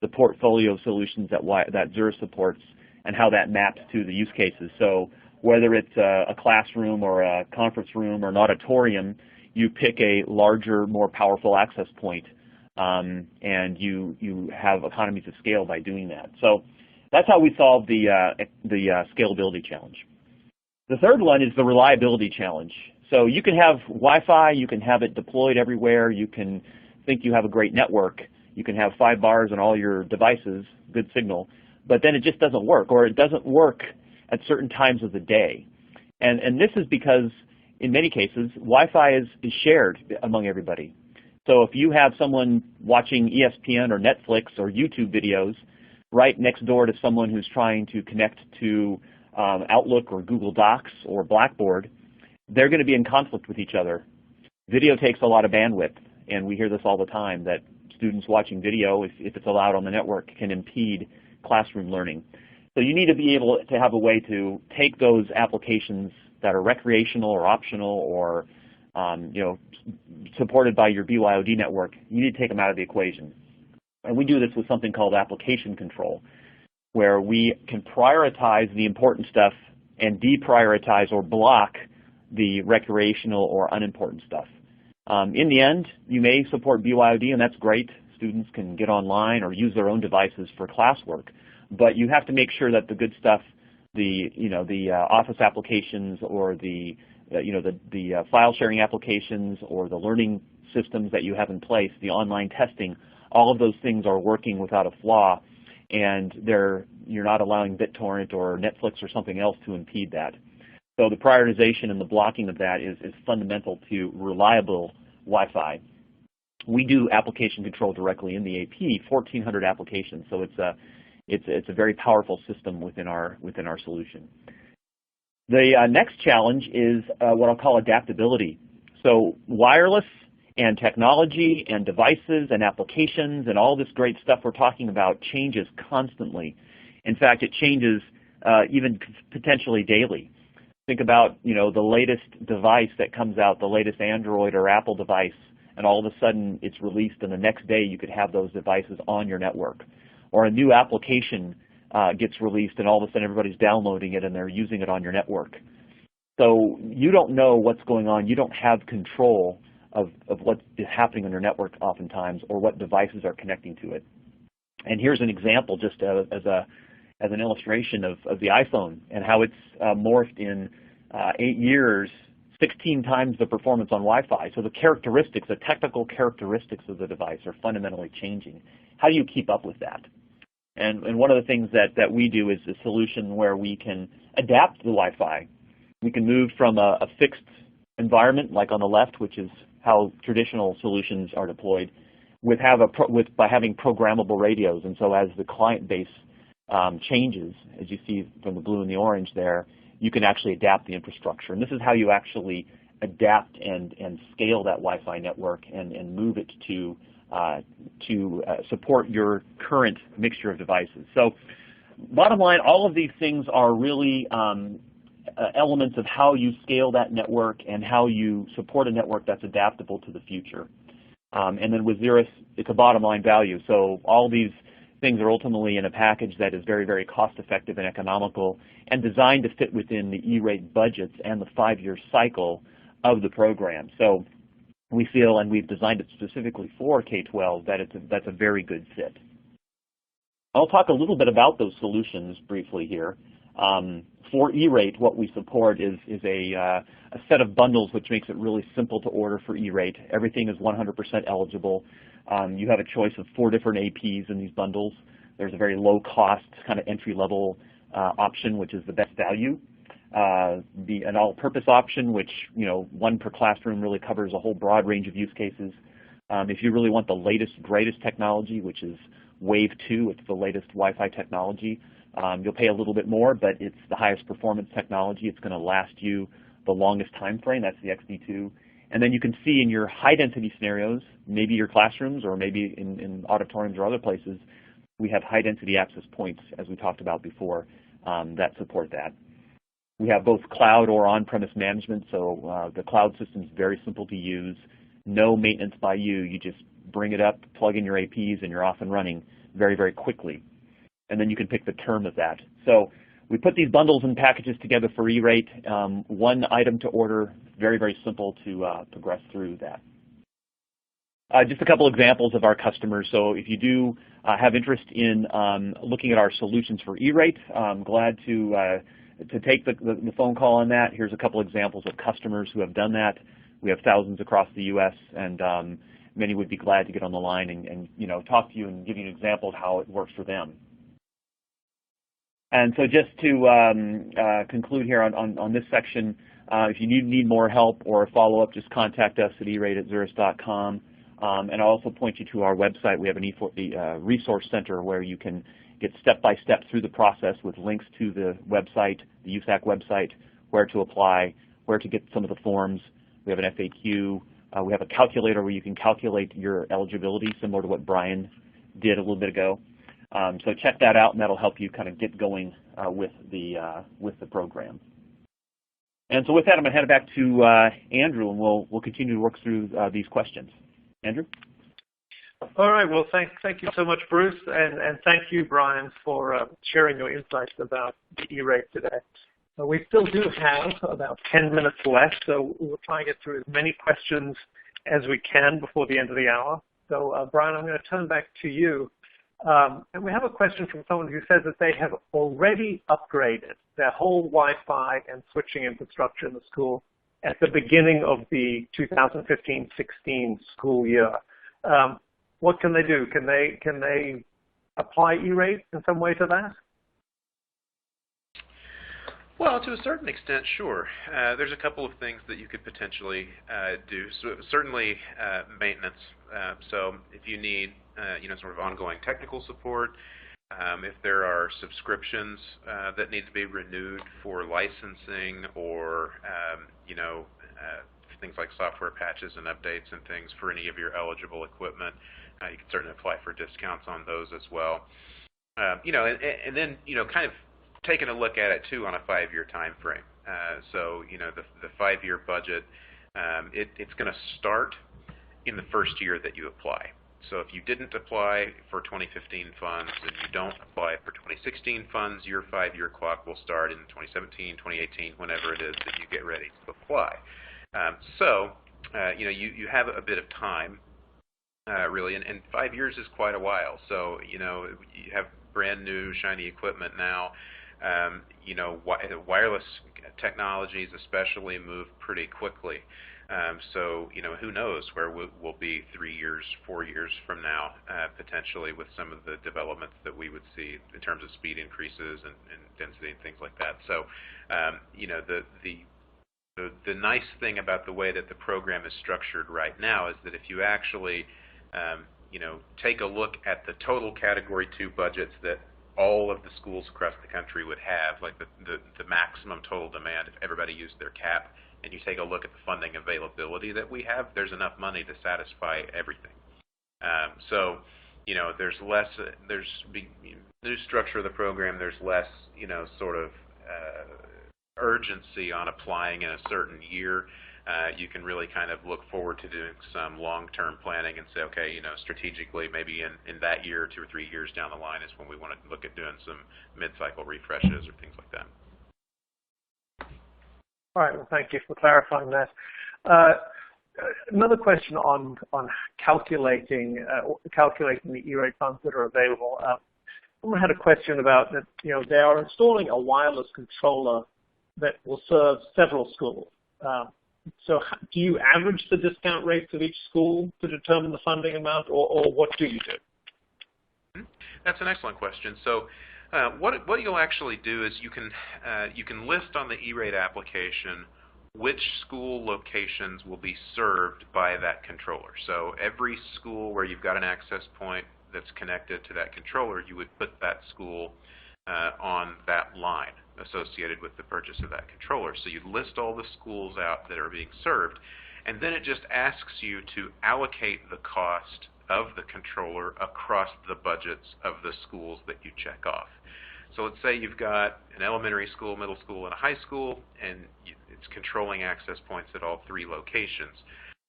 the portfolio of solutions that Xeris supports, and how that maps to the use cases. So whether it's a classroom or a conference room or an auditorium, you pick a larger, more powerful access point, and you have economies of scale by doing that. So that's how we solve the scalability challenge. The third one is the reliability challenge. So you can have Wi-Fi, you can have it deployed everywhere, you can think you have a great network, you can have 5 bars on all your devices, good signal, but then it just doesn't work, or it doesn't work at certain times of the day. And this is because, in many cases, Wi-Fi is shared among everybody. So if you have someone watching ESPN or Netflix or YouTube videos right next door to someone who's trying to connect to Outlook or Google Docs or Blackboard, they're going to be in conflict with each other. Video takes a lot of bandwidth, and we hear this all the time, that students watching video, if it's allowed on the network, can impede classroom learning. So you need to be able to have a way to take those applications that are recreational or optional or supported by your BYOD network. You need to take them out of the equation. And we do this with something called application control, where we can prioritize the important stuff and deprioritize or block the recreational or unimportant stuff. In the end, you may support BYOD, and that's great. students can get online or use their own devices for classwork. But you have to make sure that the good stuff, the Office applications or the file sharing applications or the learning systems that you have in place, the online testing, all of those things are working without a flaw, and you're not allowing BitTorrent or Netflix or something else to impede that. So the prioritization and the blocking of that is fundamental to reliable Wi-Fi. We do application control directly in the AP, 1,400 applications, so it's a very powerful system within our solution. The next challenge is what I'll call adaptability. So wireless and technology and devices and applications and all this great stuff we're talking about changes constantly. In fact, it changes even potentially daily. Think about the latest device that comes out, the latest Android or Apple device, and all of a sudden it's released, and the next day you could have those devices on your network. Or a new application gets released, and all of a sudden everybody's downloading it and they're using it on your network. So you don't know what's going on. You don't have control of what is happening on your network oftentimes, or what devices are connecting to it. And here's an example, just as an illustration of the iPhone and how it's morphed in 8 years, 16 times the performance on Wi-Fi. So the characteristics, the technical characteristics of the device are fundamentally changing. How do you keep up with that? And one of the things that we do is a solution where we can adapt the Wi-Fi. We can move from a fixed environment, like on the left, which is how traditional solutions are deployed, by having programmable radios. And so as the client base changes, as you see from the blue and the orange there, you can actually adapt the infrastructure. And this is how you actually adapt and scale that Wi-Fi network and move it to support your current mixture of devices. So bottom line, all of these things are really elements of how you scale that network and how you support a network that's adaptable to the future. And then with Xeris, it's a bottom line value. So all these things are ultimately in a package that is very, very cost effective and economical and designed to fit within the E-rate budgets and the 5-year cycle of the program. So we feel, and we've designed it specifically for K-12, that that's a very good fit. I'll talk a little bit about those solutions briefly here. For E-rate, what we support is a set of bundles which makes it really simple to order for E-rate. Everything is 100% eligible. You have a choice of 4 different APs in these bundles. There's a very low-cost kind of entry-level option, which is the best value. An all-purpose option, which 1 per classroom really covers a whole broad range of use cases. If you really want the latest, greatest technology, which is Wave 2, it's the latest Wi-Fi technology, you'll pay a little bit more, but it's the highest performance technology. It's going to last you the longest time frame. That's the XD2. And then you can see in your high-density scenarios, maybe your classrooms or maybe in auditoriums or other places, we have high-density access points, as we talked about before, that support that. We have both cloud or on-premise management, so the cloud system is very simple to use. No maintenance by you. You just bring it up, plug in your APs, and you're off and running very, very quickly. And then you can pick the term of that. So we put these bundles and packages together for E-rate. 1 item to order, very, very simple to progress through that. Just a couple examples of our customers. So if you do have interest in looking at our solutions for E-rate, I'm glad to take the phone call on that. Here's a couple examples of customers who have done that. We have thousands across the U.S., and many would be glad to get on the line and talk to you and give you an example of how it works for them. And so just to conclude here on this section, if you need more help or a follow-up, just contact us at erate@xeris.com. And I'll also point you to our website. We have a resource center where you can get step-by-step through the process with links to the website, the USAC website, where to apply, where to get some of the forms. We have an FAQ. We have a calculator where you can calculate your eligibility, similar to what Brian did a little bit ago. So check that out, and that'll help you kind of get going with the program. And so with that, I'm going to hand it back to Andrew, and we'll continue to work through these questions. Andrew? All right. Well, thank you so much, Bruce, and thank you, Brian, for sharing your insights about the E-rate today. We still do have about 10 minutes left, so we'll try and get through as many questions as we can before the end of the hour. So, Brian, I'm going to turn back to you. And we have a question from someone who says that they have already upgraded their whole Wi-Fi and switching infrastructure in the school at the beginning of the 2015-16 school year. What can they do? Can they apply E-Rate in some way to that? Well, to a certain extent, sure. There's a couple of things that you could potentially do. So certainly maintenance. So if you need sort of ongoing technical support, if there are subscriptions that need to be renewed for licensing or things like software patches and updates and things for any of your eligible equipment, you can certainly apply for discounts on those as well. And then kind of taking a look at it too on a 5-year time frame. So the 5-year budget, it's going to start in the first year that you apply. So if you didn't apply for 2015 funds and you don't apply for 2016 funds, your 5-year clock will start in 2017, 2018, whenever it is that you get ready to apply. You have a bit of time, really, and 5 years is quite a while. So you have brand new shiny equipment now. Wireless technologies especially move pretty quickly. So who knows where we'll be 3 years, 4 years from now, potentially with some of the developments that we would see in terms of speed increases and density and things like that. So, the nice thing about the way that the program is structured right now is that if you actually, take a look at the total Category 2 budgets that all of the schools across the country would have, like the maximum total demand if everybody used their cap, and you take a look at the funding availability that we have, there's enough money to satisfy everything. There's less, new structure of the program, there's less, sort of urgency on applying in a certain year. You can really kind of look forward to doing some long-term planning and say, okay, strategically, maybe in that year, 2 or 3 years down the line is when we want to look at doing some mid-cycle refreshes or things like that. All right, well, thank you for clarifying that. Another question on calculating the E-Rate funds that are available. Someone had a question about that. They are installing a wireless controller that will serve several schools. So do you average the discount rates of each school to determine the funding amount, or what do you do? That's an excellent question. So what you'll actually do is you can list on the E-Rate application which school locations will be served by that controller. So every school where you've got an access point that's connected to that controller, you would put that school on that line associated with the purchase of that controller. So you list all the schools out that are being served, and then it just asks you to allocate the cost of the controller across the budgets of the schools that you check off. So let's say you've got an elementary school, middle school, and a high school, and it's controlling access points at all 3 locations.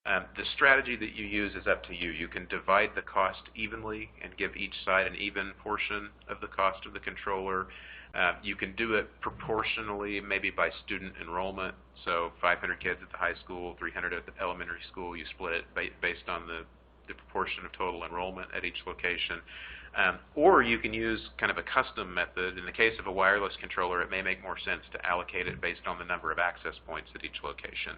The strategy that you use is up to you. You can divide the cost evenly and give each side an even portion of the cost of the controller. You can do it proportionally, maybe by student enrollment. So 500 kids at the high school, 300 at the elementary school. You split it based on the proportion of total enrollment at each location. Or you can use kind of a custom method. In the case of a wireless controller, it may make more sense to allocate it based on the number of access points at each location.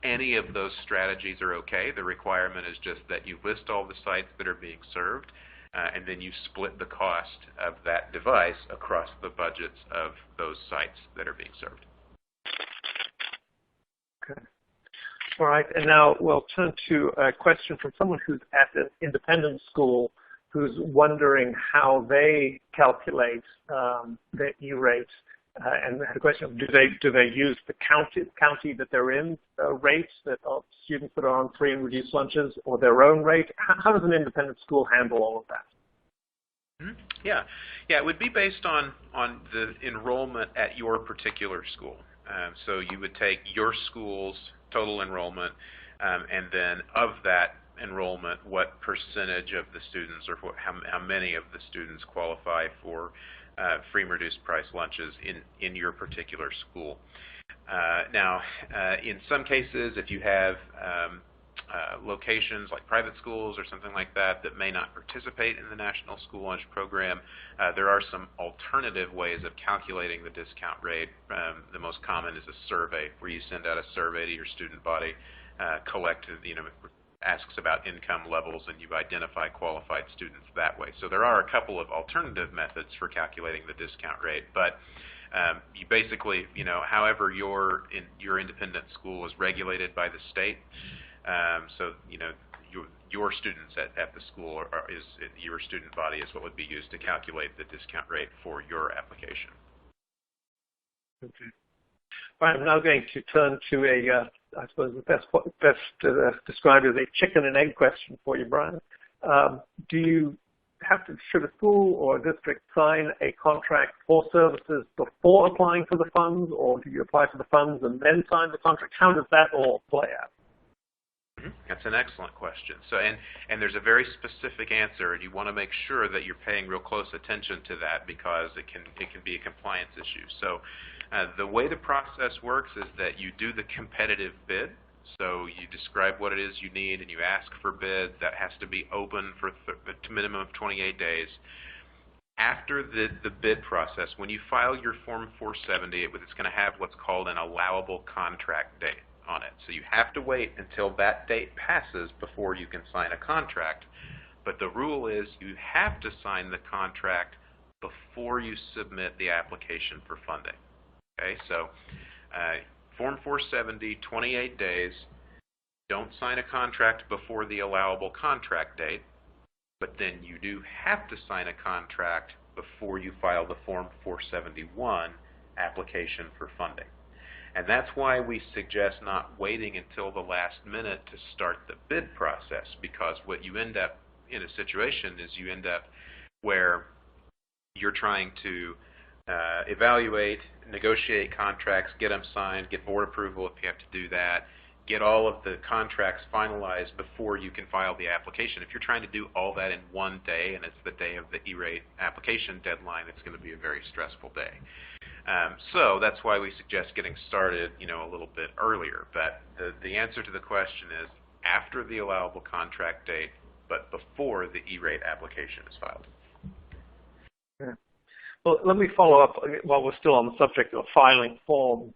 Any of those strategies are okay. The requirement is just that you list all the sites that are being served, and then you split the cost of that device across the budgets of those sites that are being served. Okay. All right, and now we'll turn to a question from someone who's at an independent school who's wondering how they calculate their E-rate. And had a question of, do they use the county that they're in rates that are students that are on free and reduced lunches, or their own rate? How does an independent school handle all of that? Mm-hmm. Yeah, it would be based on the enrollment at your particular school. So you would take your school's total enrollment, and then of that enrollment, what percentage of the students, or how many of the students qualify for free and reduced price lunches in your particular school. Now, in some cases, if you have locations like private schools or something like that that may not participate in the National School Lunch Program, there are some alternative ways of calculating the discount rate. The most common is a survey, where you send out a survey to your student body, asks about income levels, and you identify qualified students that way. So there are a couple of alternative methods for calculating the discount rate, but you basically, however your independent school is regulated by the state, so your students at the school is your student body is what would be used to calculate the discount rate for your application. Okay. All right, I'm now going to turn to I suppose the best described as a chicken and egg question for you, Brian. Should a school or a district sign a contract for services before applying for the funds, or do you apply for the funds and then sign the contract? How does that all play out? That's an excellent question. So, and there's a very specific answer, and you want to make sure that you're paying real close attention to that, because it can be a compliance issue. So, the way the process works is that you do the competitive bid. So you describe what it is you need, and you ask for bid. That has to be open for a minimum of 28 days. After the bid process, when you file your Form 470, it's going to have what's called an allowable contract date on it. So you have to wait until that date passes before you can sign a contract. But the rule is you have to sign the contract before you submit the application for funding. Okay, so Form 470, 28 days. Don't sign a contract before the allowable contract date, but then you do have to sign a contract before you file the Form 471 application for funding. And that's why we suggest not waiting until the last minute to start the bid process, because what you end up in a situation is you end up where you're trying to evaluate, negotiate contracts, get them signed, get board approval if you have to do that, get all of the contracts finalized before you can file the application. If you're trying to do all that in one day, and it's the day of the E-rate application deadline, it's going to be a very stressful day. So that's why we suggest getting started, a little bit earlier. But the answer to the question is after the allowable contract date, but before the E-rate application is filed. Yeah. Well, let me follow up while we're still on the subject of filing forms.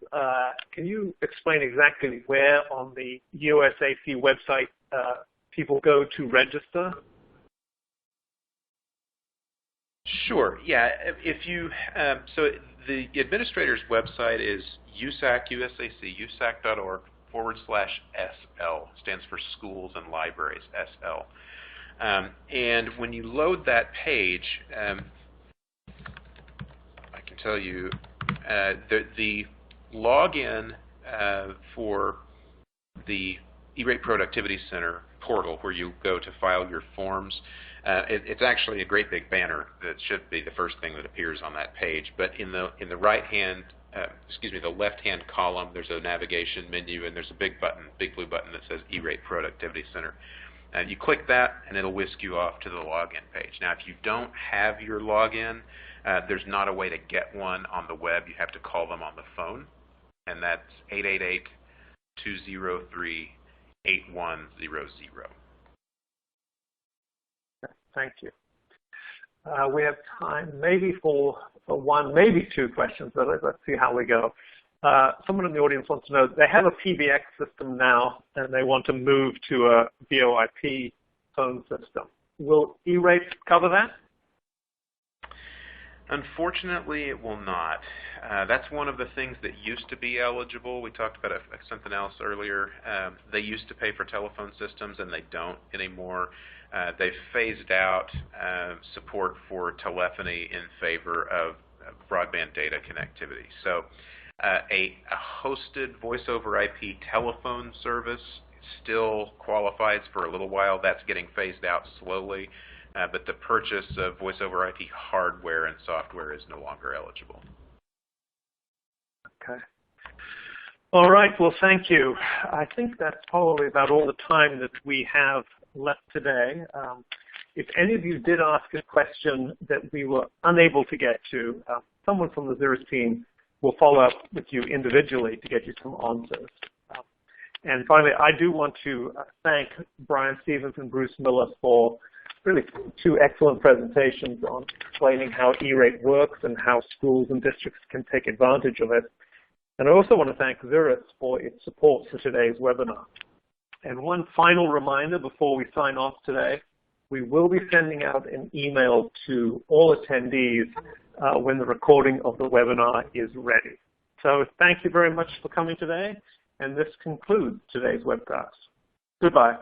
Can you explain exactly where on the USAC website people go to register? Sure. Yeah. If you so the administrator's website is usac.org/SL. Stands for Schools and Libraries, SL. And when you load that page, I can tell you the login for the E-rate Productivity Center portal, where you go to file your forms. It's actually a great big banner that should be the first thing that appears on that page. But in the right-hand, the left-hand column, there's a navigation menu, and there's a big blue button that says E-rate Productivity Center. And you click that, and it'll whisk you off to the login page. Now, if you don't have your login, there's not a way to get one on the web. You have to call them on the phone, and that's 888-203-8100. Thank you. We have time maybe for one, maybe two questions, but let's see how we go. Someone in the audience wants to know, they have a PBX system now, and they want to move to a VoIP phone system. Will E-rate cover that? Unfortunately, it will not. That's one of the things that used to be eligible. We talked about something else earlier. They used to pay for telephone systems, and they don't anymore. They've phased out support for telephony in favor of broadband data connectivity. So a hosted voice-over IP telephone service still qualifies for a little while. That's getting phased out slowly. But the purchase of voice-over IP hardware and software is no longer eligible. Okay. All right. Well, thank you. I think that's probably about all the time that we have left today. If any of you did ask a question that we were unable to get to, someone from the Xeris team will follow up with you individually to get you some answers. And finally, I do want to thank Brian Stevens and Bruce Miller for really 2 excellent presentations on explaining how E-Rate works and how schools and districts can take advantage of it. And I also want to thank Xeris for its support for today's webinar. And one final reminder before we sign off today, we will be sending out an email to all attendees when the recording of the webinar is ready. So thank you very much for coming today, and this concludes today's webcast. Goodbye.